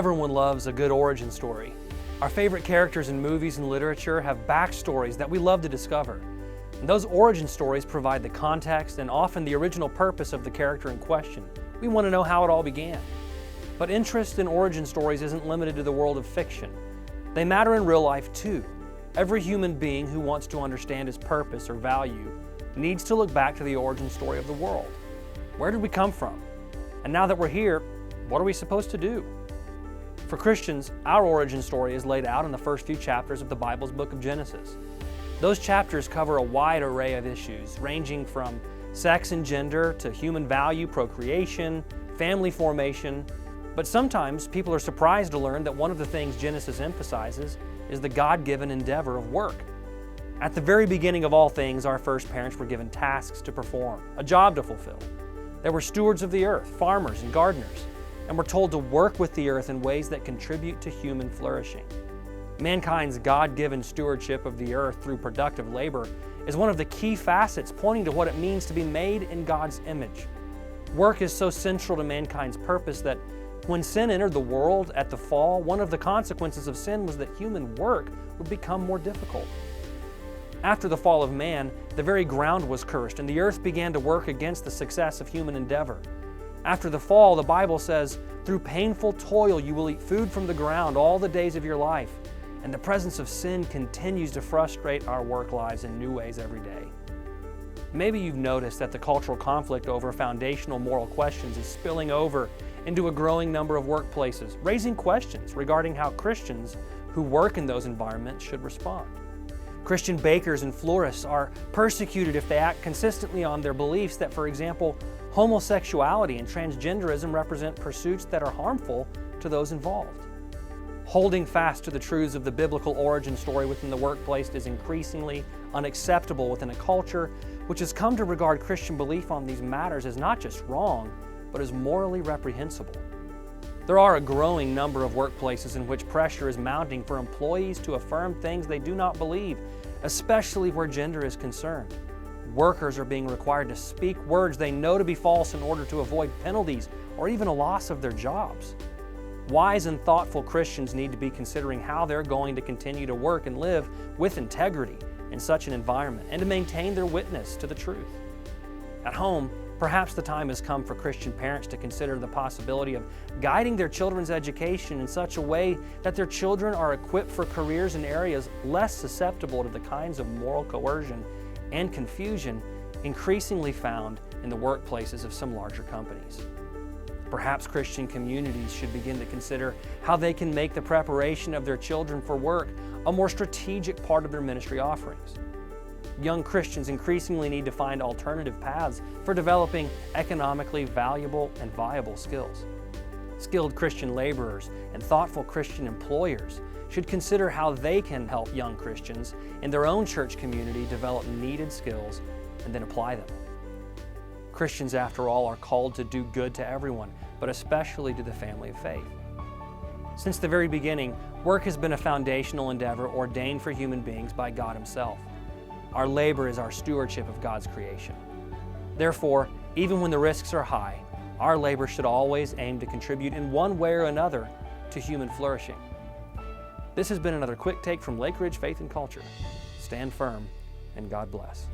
Everyone loves a good origin story. Our favorite characters in movies and literature have backstories that we love to discover. And those origin stories provide the context and often the original purpose of the character in question. We want to know how it all began. But interest in origin stories isn't limited to the world of fiction. They matter in real life too. Every human being who wants to understand his purpose or value needs to look back to the origin story of the world. Where did we come from? And now that we're here, what are we supposed to do? For Christians, our origin story is laid out in the first few chapters of the Bible's book of Genesis. Those chapters cover a wide array of issues, ranging from sex and gender to human value, procreation, family formation. But sometimes people are surprised to learn that one of the things Genesis emphasizes is the God-given endeavor of work. At the very beginning of all things, our first parents were given tasks to perform, a job to fulfill. They were stewards of the earth, farmers and gardeners, and were told to work with the earth in ways that contribute to human flourishing. Mankind's God-given stewardship of the earth through productive labor is one of the key facets pointing to what it means to be made in God's image. Work is so central to mankind's purpose that when sin entered the world at the fall, one of the consequences of sin was that human work would become more difficult. After the fall of man, the very ground was cursed and the earth began to work against the success of human endeavor. After the fall, the Bible says, "Through painful toil you will eat food from the ground all the days of your life." And the presence of sin continues to frustrate our work lives in new ways every day. Maybe you've noticed that the cultural conflict over foundational moral questions is spilling over into a growing number of workplaces, raising questions regarding how Christians who work in those environments should respond. Christian bakers and florists are persecuted if they act consistently on their beliefs that, for example, homosexuality and transgenderism represent pursuits that are harmful to those involved. Holding fast to the truths of the biblical origin story within the workplace is increasingly unacceptable within a culture which has come to regard Christian belief on these matters as not just wrong, but as morally reprehensible. There are a growing number of workplaces in which pressure is mounting for employees to affirm things they do not believe, especially where gender is concerned. Workers are being required to speak words they know to be false in order to avoid penalties or even a loss of their jobs. Wise and thoughtful Christians need to be considering how they're going to continue to work and live with integrity in such an environment and to maintain their witness to the truth. At home, perhaps the time has come for Christian parents to consider the possibility of guiding their children's education in such a way that their children are equipped for careers in areas less susceptible to the kinds of moral coercion and confusion increasingly found in the workplaces of some larger companies. Perhaps Christian communities should begin to consider how they can make the preparation of their children for work a more strategic part of their ministry offerings. Young Christians increasingly need to find alternative paths for developing economically valuable and viable skills. Skilled Christian laborers and thoughtful Christian employers should consider how they can help young Christians in their own church community develop needed skills and then apply them. Christians, after all, are called to do good to everyone, but especially to the family of faith. Since the very beginning, work has been a foundational endeavor ordained for human beings by God Himself. Our labor is our stewardship of God's creation. Therefore, even when the risks are high, our labor should always aim to contribute in one way or another to human flourishing. This has been another quick take from Lake Ridge Faith and Culture. Stand firm, and God bless.